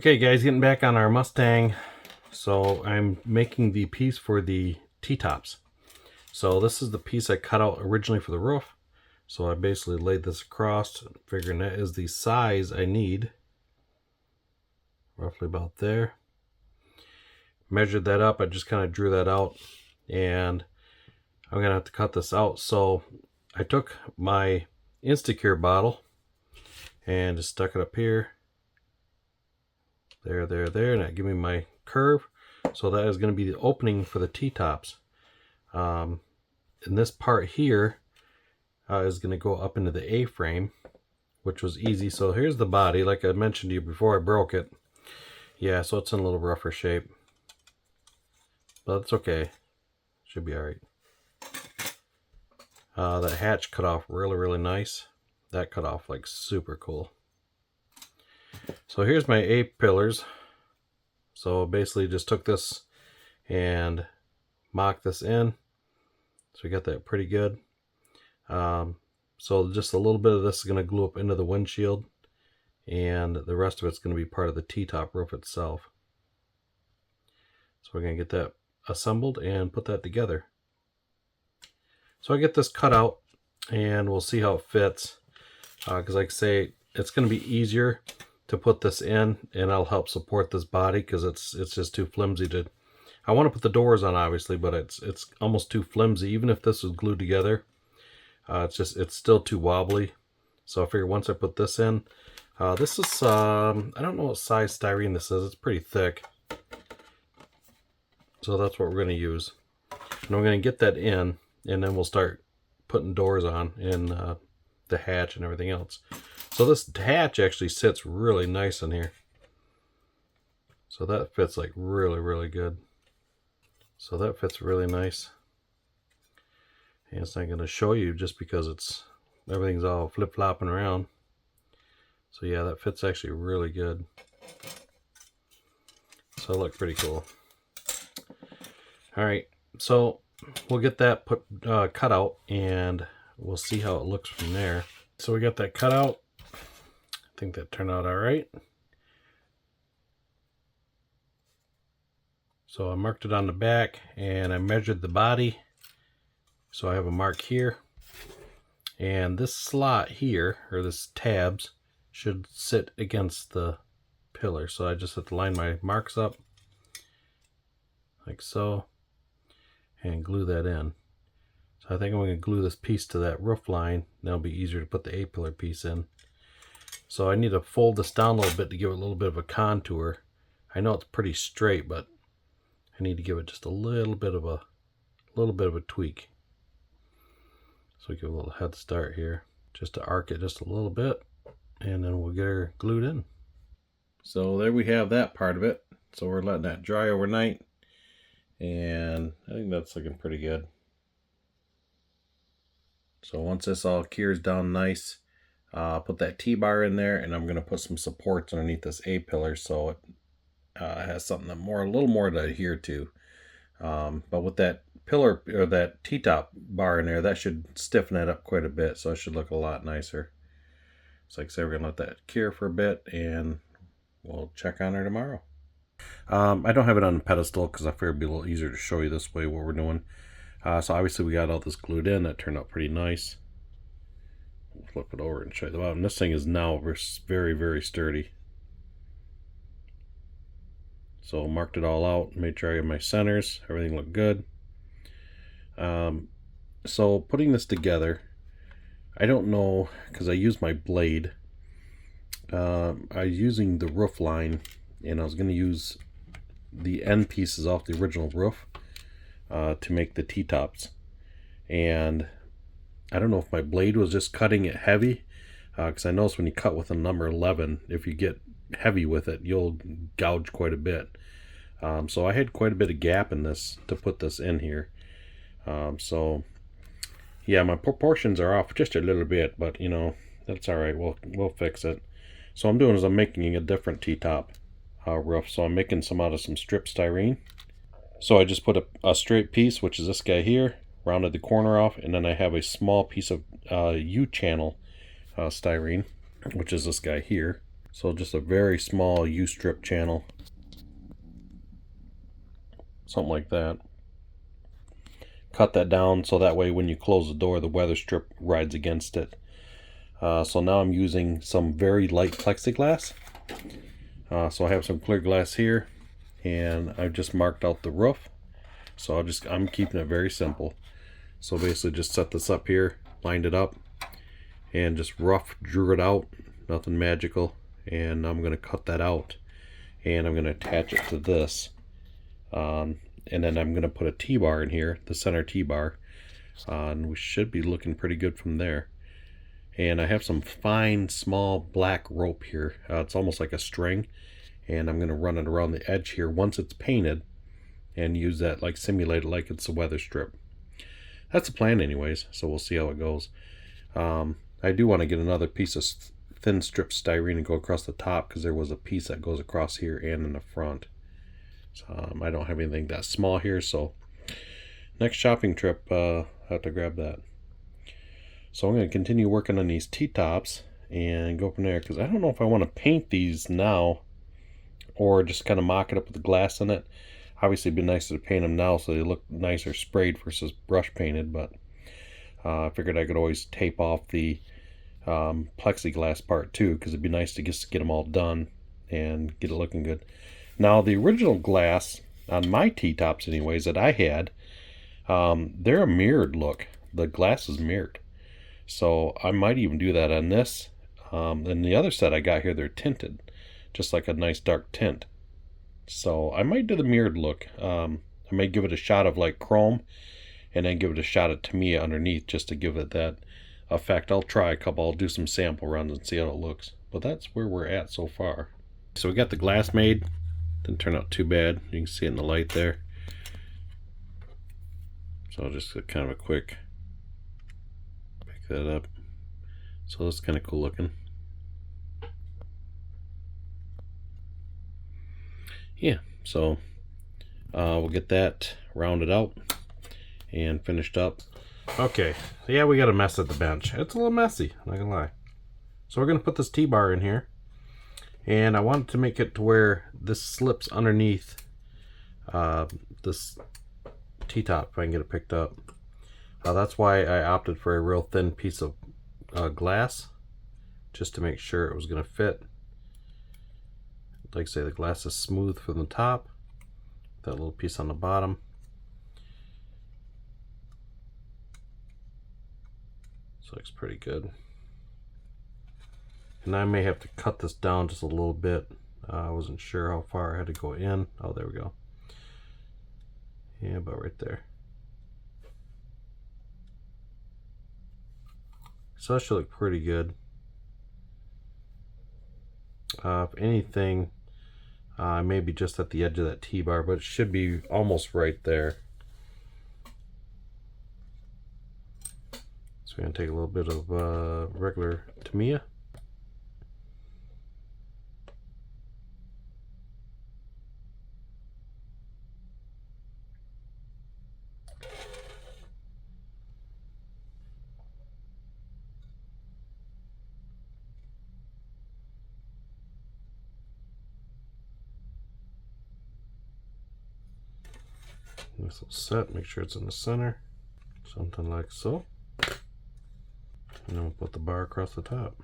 Okay guys, getting back on our Mustang. So I'm making the piece for the T-tops. So this is the piece I cut out originally for the roof. So I basically laid this across, figuring that is the size I need. Roughly about there. Measured that up, I just kind of drew that out. And I'm going to have to cut this out. So I took my Instacure bottle and just stuck it up here. There, and that give me my curve. So that is going to be the opening for the T-tops. And this part here is going to go up into the A-frame, which was easy. So here's the body, like I mentioned to you before I broke it. Yeah, so it's in a little rougher shape, but it's okay. Should be all right. That hatch cut off really nice. That cut off like super cool. So here's my A pillars. So basically just took this and mocked this in. So we got that pretty good. So just a little bit of this is going to glue up into the windshield, and the rest of it's going to be part of the T-top roof itself. So we're going to get that assembled and put that together. So I get this cut out and we'll see how it fits. Because like I say, it's going to be easier to put this in, and I'll help support this body because it's just too flimsy to. I want to put the doors on obviously, but it's almost too flimsy. Even if this was glued together, it's still too wobbly. So I figure once I put this in, this is I don't know what size styrene this is. It's pretty thick. So that's what we're going to use, and we're going to get that in, and then we'll start putting doors on and the hatch and everything else. So this hatch actually sits really nice in here. So that fits like really good. So that fits really nice. And it's not going to show you just because everything's all flip-flopping around. So yeah, that fits actually really good. So it looked pretty cool. Alright, so we'll get that cut out, and we'll see how it looks from there. So we got that cut out. I think that turned out all right. So I marked it on the back and I measured the body. So I have a mark here. And this slot here, or this tabs, should sit against the pillar. So I just have to line my marks up like so and glue that in. So I think I'm going to glue this piece to that roof line. That'll be easier to put the A-pillar piece in. So I need to fold this down a little bit to give it a little bit of a contour. I know it's pretty straight, but I need to give it just a little bit of a tweak. So give it a little head start here, just to arc it just a little bit, and then we'll get her glued in. So there we have that part of it. So we're letting that dry overnight, and I think that's looking pretty good. So once this all cures down nice, I'll put that T-bar in there, and I'm going to put some supports underneath this A-pillar so it has something a little more to adhere to. But with that pillar, or that T-top bar in there, that should stiffen it up quite a bit, so it should look a lot nicer. So like I said, we're going to let that cure for a bit, and we'll check on her tomorrow. I don't have it on a pedestal because I figured it'd be a little easier to show you this way what we're doing. So obviously we got all this glued in. That turned out pretty nice. We'll flip it over and show you the bottom. This thing is now very sturdy. So marked it all out, made sure I have my centers, everything looked good. So putting this together, I don't know, because I used my blade. I was using the roof line, and I was going to use the end pieces off the original roof to make the T-tops. And I don't know if my blade was just cutting it heavy, because I noticed when you cut with a number 11, if you get heavy with it, you'll gouge quite a bit. So I had quite a bit of gap in this to put this in here. So yeah, my proportions are off just a little bit, but you know, that's all right. We'll fix it. So what I'm doing is I'm making a different T-top roof. So I'm making some out of some strip styrene. So I just put a straight piece, which is this guy here, rounded the corner off, and then I have a small piece of U-channel styrene, which is this guy here. So just a very small U-strip channel. Something like that. Cut that down so that way when you close the door, the weather strip rides against it. So now I'm using some very light plexiglass. So I have some clear glass here, and I've just marked out the roof. So I'm keeping it very simple. So basically just set this up here, lined it up, and just rough drew it out. Nothing magical. And I'm going to cut that out, and I'm going to attach it to this. And then I'm going to put a T-bar in here, the center T-bar. And we should be looking pretty good from there. And I have some fine, small black rope here. It's almost like a string. And I'm going to run it around the edge here once it's painted, and use that, like simulate it like it's a weather strip. That's the plan anyways, so we'll see how it goes. I do want to get another piece of thin strip styrene and go across the top, because there was a piece that goes across here and in the front. So, I don't have anything that small here, so next shopping trip I'll have to grab that. So I'm going to continue working on these T-tops and go from there, because I don't know if I want to paint these now or just kind of mock it up with the glass in it. Obviously it'd be nicer to paint them now so they look nicer sprayed versus brush painted, but I figured I could always tape off the plexiglass part too, because it'd be nice to just get them all done and get it looking good. Now the original glass on my T-tops anyways that I had, they're a mirrored look. The glass is mirrored. So I might even do that on this. And the other set I got here, they're tinted, just like a nice dark tint. So I might do the mirrored look. I may give it a shot of like chrome, and then give it a shot of Tamiya underneath, just to give it that effect. I'll try a couple. I'll do some sample runs and see how it looks. But that's where we're at so far. So we got the glass made. Didn't turn out too bad. You can see it in the light there. So I'll just kind of a quick pick that up. So that's kind of cool looking. Yeah, so we'll get that rounded out and finished up. Okay, so yeah, we got a mess at the bench. It's a little messy, I'm not gonna lie. So we're gonna put this T-bar in here, and I wanted to make it to where this slips underneath this T-top if I can get it picked up. That's why I opted for a real thin piece of glass, just to make sure it was gonna fit. Like I say, the glass is smooth from the top, that little piece on the bottom. So it looks pretty good. And I may have to cut this down just a little bit. I wasn't sure how far I had to go in. Oh, there we go. Yeah, about right there. So that should look pretty good. If anything, maybe just at the edge of that T-bar, but it should be almost right there. So we're going to take a little bit of regular Tamiya. This will set, make sure it's in the center, something like so. And then we'll put the bar across the top.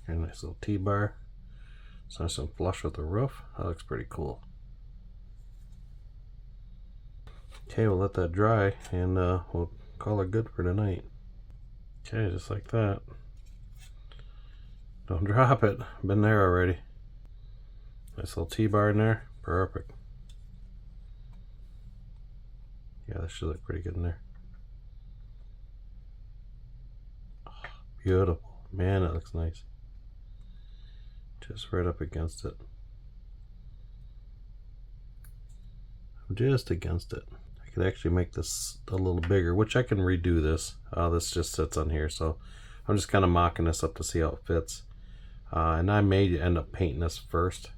Here, nice little T-bar. So nice and flush with the roof. That looks pretty cool. Okay, we'll let that dry, and we'll call it good for tonight. Okay, just like that. Don't drop it. Been there already. Nice little T-bar in there. Perfect. Yeah, that should look pretty good in there. Oh, beautiful. Man, that looks nice. Just right up against it. Just against it. I could actually make this a little bigger, which I can redo this. This just sits on here, so I'm just kind of mocking this up to see how it fits. And I may end up painting this first,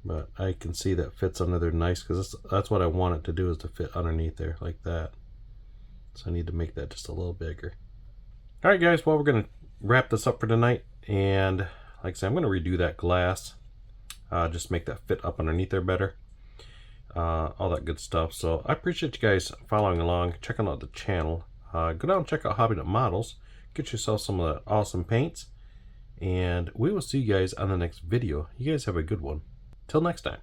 but I can see that fits under there nice, because that's what I want it to do, is to fit underneath there like that. So I need to make that just a little bigger. Alright guys, well, we're going to wrap this up for tonight, and like I said, I'm going to redo that glass, just make that fit up underneath there better, all that good stuff. So I appreciate you guys following along, checking out the channel. Go down and check out Hobby Models, get yourself some of the awesome paints, and we will see you guys on the next video. You guys have a good one. Till next time.